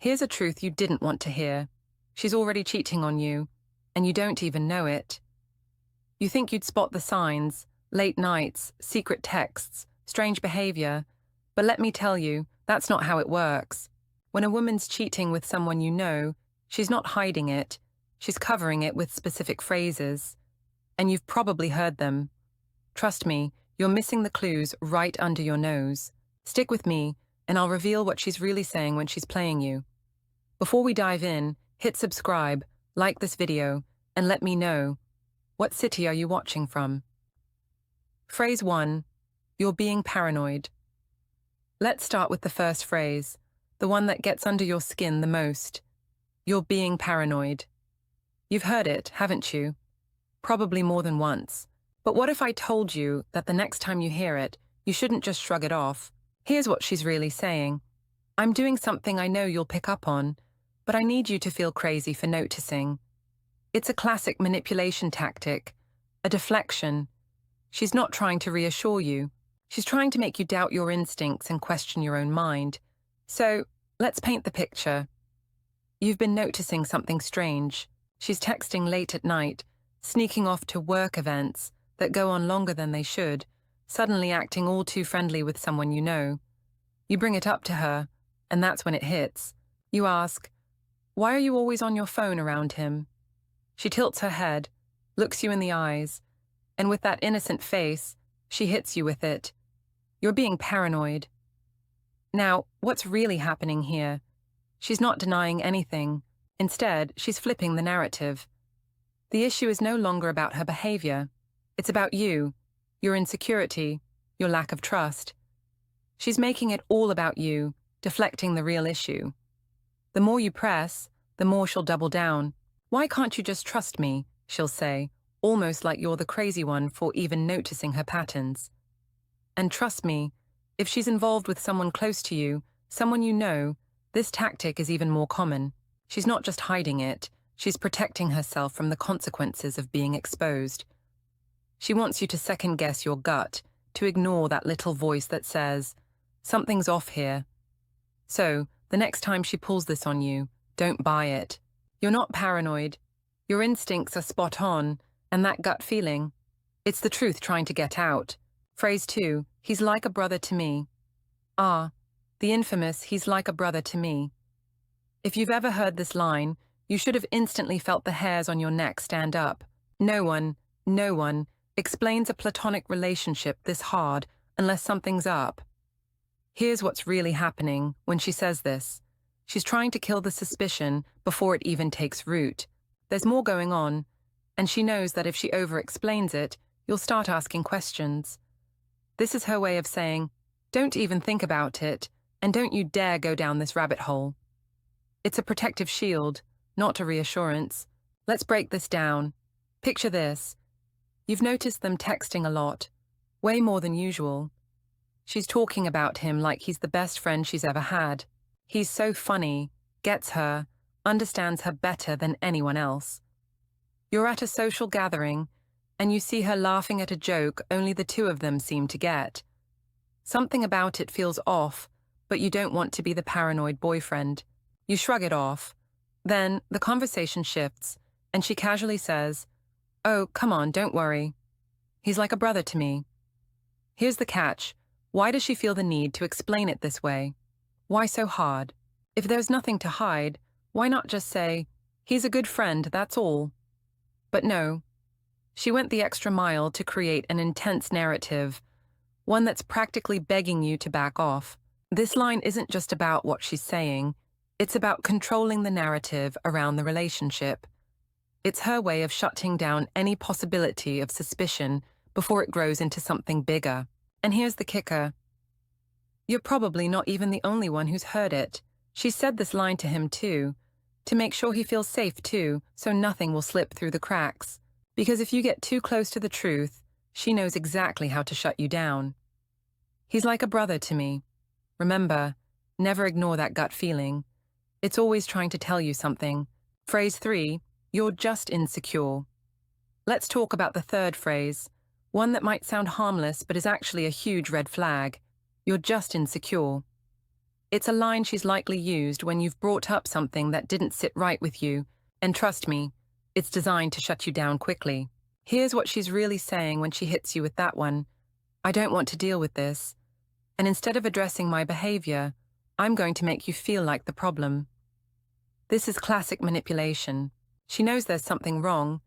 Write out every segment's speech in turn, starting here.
Here's a truth you didn't want to hear. She's already cheating on you, and you don't even know it. You think you'd spot the signs, late nights, secret texts, strange behavior, but let me tell you, that's not how it works. When a woman's cheating with someone you know, she's not hiding it, she's covering it with specific phrases. And you've probably heard them. Trust me, you're missing the clues right under your nose. Stick with me, and I'll reveal what she's really saying when she's playing you. Before we dive in, hit subscribe, like this video, and let me know, what city are you watching from? Phrase 1. You're being paranoid. Let's start with the first phrase, the one that gets under your skin the most. You're being paranoid. You've heard it, haven't you? Probably more than once. But what if I told you that the next time you hear it, you shouldn't just shrug it off? Here's what she's really saying. I'm doing something I know you'll pick up on, but I need you to feel crazy for noticing. It's a classic manipulation tactic, a deflection. She's not trying to reassure you. She's trying to make you doubt your instincts and question your own mind. So, let's paint the picture. You've been noticing something strange. She's texting late at night, sneaking off to work events that go on longer than they should, suddenly acting all too friendly with someone you know. You bring it up to her, and that's when it hits. You ask, "Why are you always on your phone around him?" She tilts her head, looks you in the eyes, and with that innocent face, she hits you with it. You're being paranoid. Now, what's really happening here? She's not denying anything. Instead, she's flipping the narrative. The issue is no longer about her behavior. It's about you, your insecurity, your lack of trust. She's making it all about you, deflecting the real issue. The more you press, the more she'll double down. "Why can't you just trust me?" she'll say, almost like you're the crazy one for even noticing her patterns. And trust me, if she's involved with someone close to you, someone you know, this tactic is even more common. She's not just hiding it, she's protecting herself from the consequences of being exposed. She wants you to second-guess your gut, to ignore that little voice that says, "Something's off here." So, the next time she pulls this on you, don't buy it. You're not paranoid. Your instincts are spot on, and that gut feeling, it's the truth trying to get out. Phrase 2, he's like a brother to me. The infamous, he's like a brother to me. If you've ever heard this line, you should have instantly felt the hairs on your neck stand up. No one explains a platonic relationship this hard unless something's up. Here's what's really happening when she says this. She's trying to kill the suspicion before it even takes root. There's more going on, and she knows that if she over-explains it, you'll start asking questions. This is her way of saying, don't even think about it, and don't you dare go down this rabbit hole. It's a protective shield, not a reassurance. Let's break this down. Picture this. You've noticed them texting a lot, way more than usual. She's talking about him like he's the best friend she's ever had. He's so funny, gets her, understands her better than anyone else. You're at a social gathering, and you see her laughing at a joke only the two of them seem to get. Something about it feels off, but you don't want to be the paranoid boyfriend. You shrug it off. Then the conversation shifts, and she casually says, "Oh, come on, don't worry. He's like a brother to me." Here's the catch. Why does she feel the need to explain it this way? Why so hard? If there's nothing to hide, why not just say, "He's a good friend, that's all"? But no. She went the extra mile to create an intense narrative, one that's practically begging you to back off. This line isn't just about what she's saying, it's about controlling the narrative around the relationship. It's her way of shutting down any possibility of suspicion before it grows into something bigger. And here's the kicker. You're probably not even the only one who's heard it. She said this line to him too, to make sure he feels safe too, so nothing will slip through the cracks. Because if you get too close to the truth, she knows exactly how to shut you down. He's like a brother to me. Remember, never ignore that gut feeling. It's always trying to tell you something. Phrase 3, you're just insecure. Let's talk about the third phrase, one that might sound harmless but is actually a huge red flag. You're just insecure. It's a line she's likely used when you've brought up something that didn't sit right with you, and trust me, it's designed to shut you down quickly. Here's what she's really saying when she hits you with that one. I don't want to deal with this. And instead of addressing my behavior, I'm going to make you feel like the problem. This is classic manipulation. She knows there's something wrong,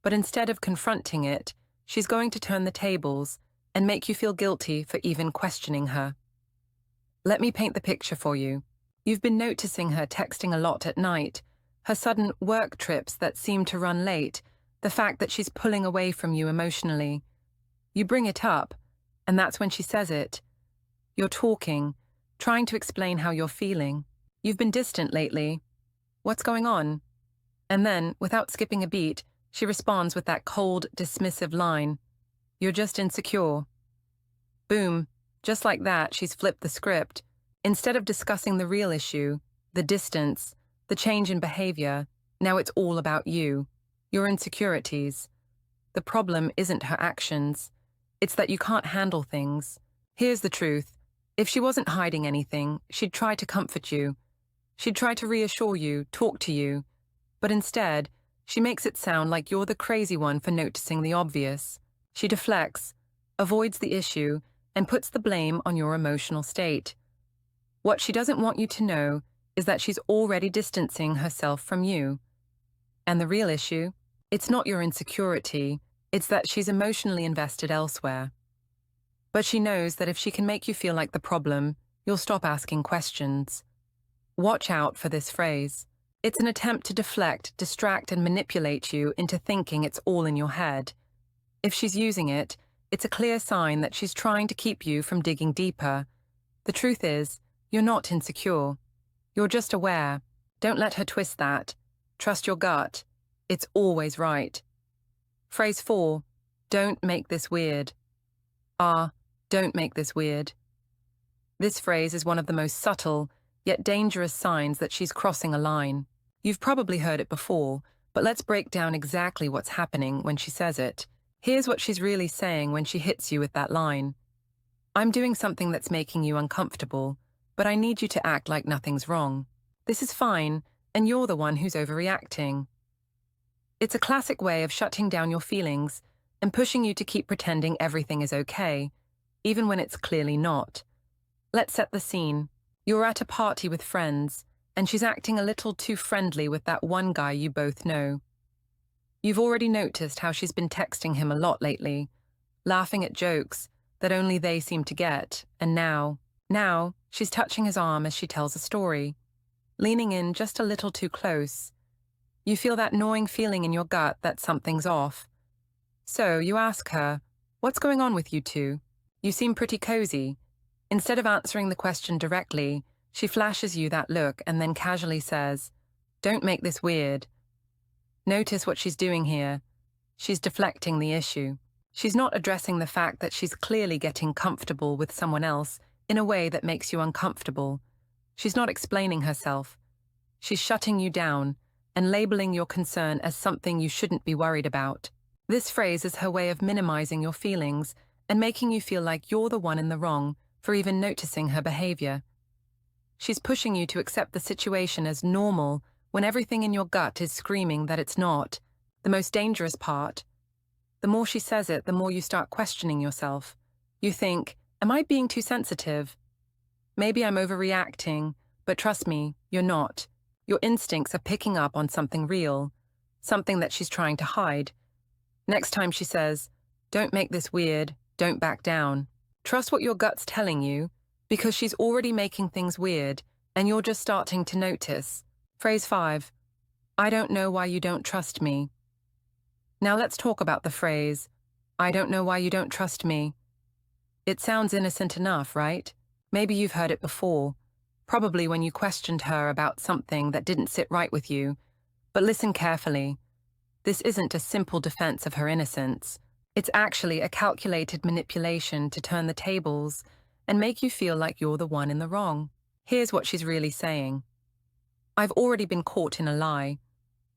but instead of confronting it, she's going to turn the tables and make you feel guilty for even questioning her. Let me paint the picture for you. You've been noticing her texting a lot at night, her sudden work trips that seem to run late, the fact that she's pulling away from you emotionally. You bring it up, and that's when she says it. You're talking, trying to explain how you're feeling. You've been distant lately. What's going on? And then, without skipping a beat, she responds with that cold, dismissive line. You're just insecure. Boom. Just like that, she's flipped the script. Instead of discussing the real issue, the distance, the change in behavior, now it's all about you, your insecurities. The problem isn't her actions. It's that you can't handle things. Here's the truth. If she wasn't hiding anything, she'd try to comfort you. She'd try to reassure you, talk to you. But instead, she makes it sound like you're the crazy one for noticing the obvious. She deflects, avoids the issue, and puts the blame on your emotional state. What she doesn't want you to know is that she's already distancing herself from you. And the real issue? It's not your insecurity, it's that she's emotionally invested elsewhere. But she knows that if she can make you feel like the problem, you'll stop asking questions. Watch out for this phrase. It's an attempt to deflect, distract, and manipulate you into thinking it's all in your head. If she's using it, it's a clear sign that she's trying to keep you from digging deeper. The truth is, you're not insecure. You're just aware. Don't let her twist that. Trust your gut. It's always right. Phrase 4. Don't make this weird. Don't make this weird. This phrase is one of the most subtle, yet dangerous signs that she's crossing a line. You've probably heard it before, but let's break down exactly what's happening when she says it. Here's what she's really saying when she hits you with that line. I'm doing something that's making you uncomfortable, but I need you to act like nothing's wrong. This is fine, and you're the one who's overreacting. It's a classic way of shutting down your feelings and pushing you to keep pretending everything is okay, even when it's clearly not. Let's set the scene. You're at a party with friends, and she's acting a little too friendly with that one guy you both know. You've already noticed how she's been texting him a lot lately, laughing at jokes that only they seem to get, and now she's touching his arm as she tells a story, leaning in just a little too close. You feel that gnawing feeling in your gut that something's off. So you ask her, what's going on with you two? You seem pretty cozy. Instead of answering the question directly, she flashes you that look and then casually says, don't make this weird. Notice what she's doing here. She's deflecting the issue. She's not addressing the fact that she's clearly getting comfortable with someone else in a way that makes you uncomfortable. She's not explaining herself. She's shutting you down and labeling your concern as something you shouldn't be worried about. This phrase is her way of minimizing your feelings and making you feel like you're the one in the wrong for even noticing her behavior. She's pushing you to accept the situation as normal when everything in your gut is screaming that it's not. The most dangerous part. The more she says it, the more you start questioning yourself. You think, am I being too sensitive? Maybe I'm overreacting, but trust me, you're not. Your instincts are picking up on something real, something that she's trying to hide. Next time she says, don't make this weird, don't back down. Trust what your gut's telling you, because she's already making things weird, and you're just starting to notice. Phrase 5. I don't know why you don't trust me. Now let's talk about the phrase, I don't know why you don't trust me. It sounds innocent enough, right? Maybe you've heard it before, probably when you questioned her about something that didn't sit right with you. But listen carefully. This isn't a simple defense of her innocence. It's actually a calculated manipulation to turn the tables and make you feel like you're the one in the wrong. Here's what she's really saying. I've already been caught in a lie.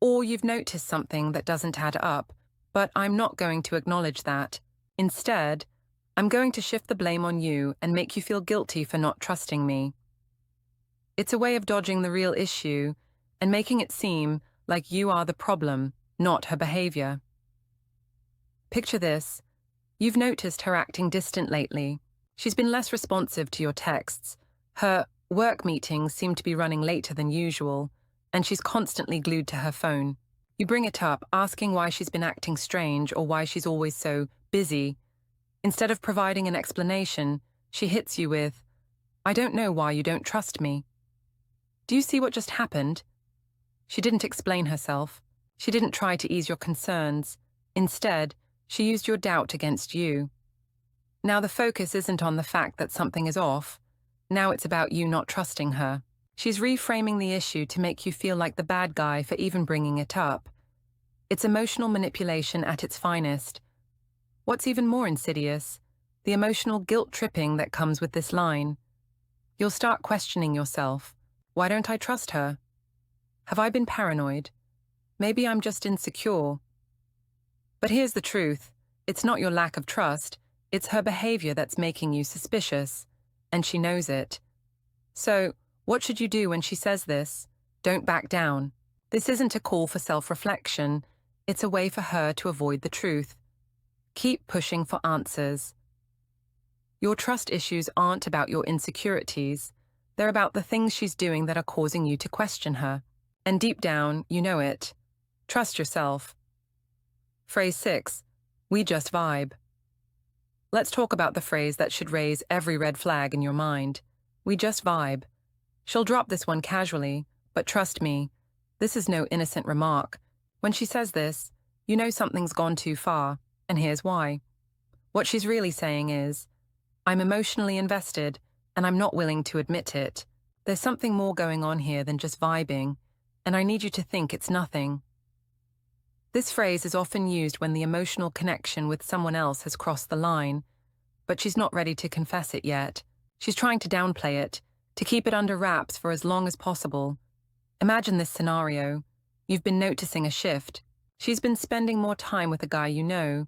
Or you've noticed something that doesn't add up, but I'm not going to acknowledge that. Instead, I'm going to shift the blame on you and make you feel guilty for not trusting me. It's a way of dodging the real issue and making it seem like you are the problem, not her behavior. Picture this. You've noticed her acting distant lately. She's been less responsive to your texts. Her work meetings seem to be running later than usual, and she's constantly glued to her phone. You bring it up, asking why she's been acting strange or why she's always so busy. Instead of providing an explanation, she hits you with, "I don't know why you don't trust me." Do you see what just happened? She didn't explain herself. She didn't try to ease your concerns. Instead, she used your doubt against you. Now the focus isn't on the fact that something is off. Now it's about you not trusting her. She's reframing the issue to make you feel like the bad guy for even bringing it up. It's emotional manipulation at its finest. What's even more insidious? The emotional guilt-tripping that comes with this line. You'll start questioning yourself. Why don't I trust her? Have I been paranoid? Maybe I'm just insecure. But here's the truth. It's not your lack of trust. It's her behavior that's making you suspicious. And she knows it. So, what should you do when she says this? Don't back down. This isn't a call for self-reflection. It's a way for her to avoid the truth. Keep pushing for answers. Your trust issues aren't about your insecurities. They're about the things she's doing that are causing you to question her. And deep down, you know it. Trust yourself. Phrase 6. We just vibe. Let's talk about the phrase that should raise every red flag in your mind. We just vibe. She'll drop this one casually, but trust me, this is no innocent remark. When she says this, you know something's gone too far, and here's why. What she's really saying is, I'm emotionally invested, and I'm not willing to admit it. There's something more going on here than just vibing, and I need you to think it's nothing. This phrase is often used when the emotional connection with someone else has crossed the line, but she's not ready to confess it yet. She's trying to downplay it, to keep it under wraps for as long as possible. Imagine this scenario. You've been noticing a shift. She's been spending more time with a guy you know.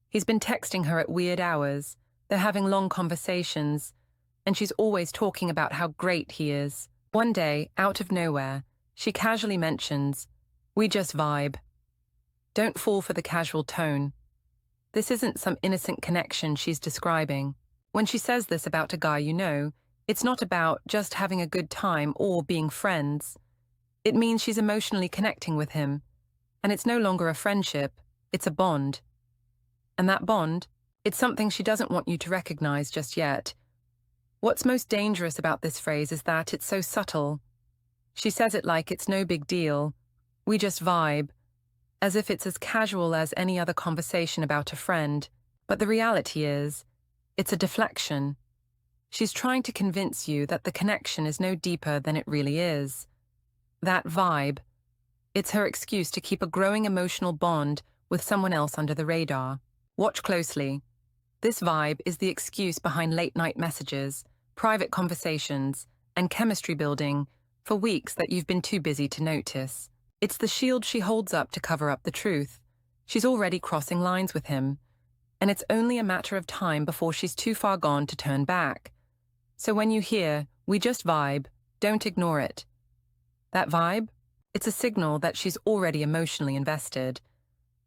He's been texting her at weird hours. They're having long conversations, and she's always talking about how great he is. One day, out of nowhere, she casually mentions, we just vibe. Don't fall for the casual tone. This isn't some innocent connection she's describing. When she says this about a guy you know, it's not about just having a good time or being friends. It means she's emotionally connecting with him. And it's no longer a friendship, it's a bond. And that bond, it's something she doesn't want you to recognize just yet. What's most dangerous about this phrase is that it's so subtle. She says it like it's no big deal. We just vibe. As if it's as casual as any other conversation about a friend. But the reality is, it's a deflection. She's trying to convince you that the connection is no deeper than it really is. That vibe, it's her excuse to keep a growing emotional bond with someone else under the radar. Watch closely. This vibe is the excuse behind late-night messages, private conversations, and chemistry building for weeks that you've been too busy to notice. It's the shield she holds up to cover up the truth. She's already crossing lines with him, and it's only a matter of time before she's too far gone to turn back. So when you hear, we just vibe, don't ignore it. That vibe? It's a signal that she's already emotionally invested.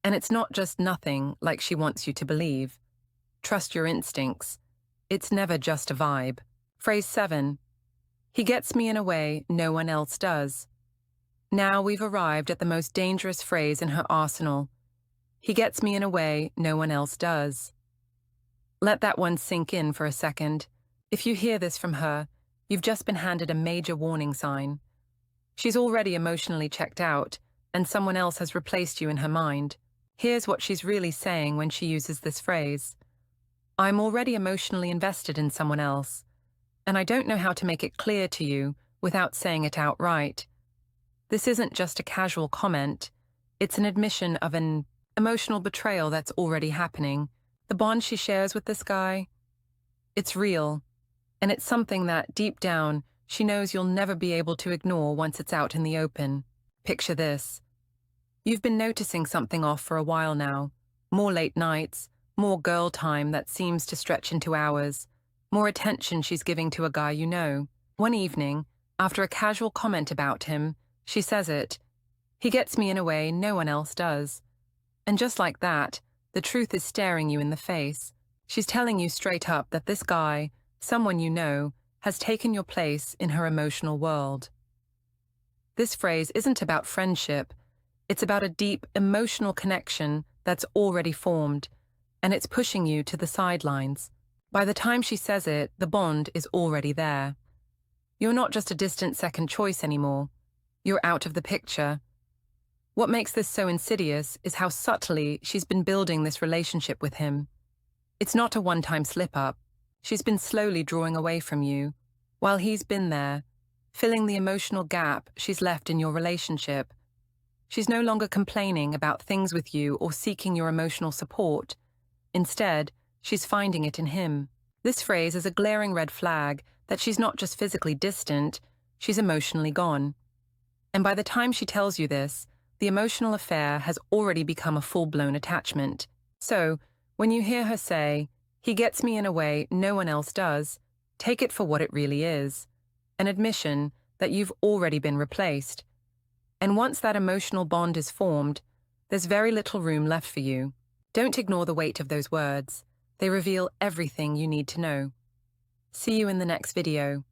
And it's not just nothing like she wants you to believe. Trust your instincts. It's never just a vibe. Phrase 7. He gets me in a way no one else does. Now we've arrived at the most dangerous phrase in her arsenal. He gets me in a way no one else does. Let that one sink in for a second. If you hear this from her, you've just been handed a major warning sign. She's already emotionally checked out, and someone else has replaced you in her mind. Here's what she's really saying when she uses this phrase. I'm already emotionally invested in someone else, and I don't know how to make it clear to you without saying it outright. This isn't just a casual comment. It's an admission of an emotional betrayal that's already happening. The bond she shares with this guy, it's real, and it's something that, deep down, she knows you'll never be able to ignore once it's out in the open. Picture this. You've been noticing something off for a while now. More late nights, more girl time that seems to stretch into hours, more attention she's giving to a guy you know. One evening, After a casual comment about him, she says it. He gets me in a way no one else does. And just like that, the truth is staring you in the face. She's telling you straight up that this guy, someone you know, has taken your place in her emotional world. This phrase isn't about friendship. It's about a deep emotional connection that's already formed, and it's pushing you to the sidelines. By the time she says it, the bond is already there. You're not just a distant second choice anymore. You're out of the picture. What makes this so insidious is how subtly she's been building this relationship with him. It's not a one-time slip-up. She's been slowly drawing away from you, while he's been there, filling the emotional gap she's left in your relationship. She's no longer complaining about things with you or seeking your emotional support. Instead, she's finding it in him. This phrase is a glaring red flag that she's not just physically distant, she's emotionally gone. And by the time she tells you this, the emotional affair has already become a full-blown attachment. So, when you hear her say, "He gets me in a way no one else does," take it for what it really is, an admission that you've already been replaced. And once that emotional bond is formed, there's very little room left for you. Don't ignore the weight of those words. They reveal everything you need to know. See you in the next video.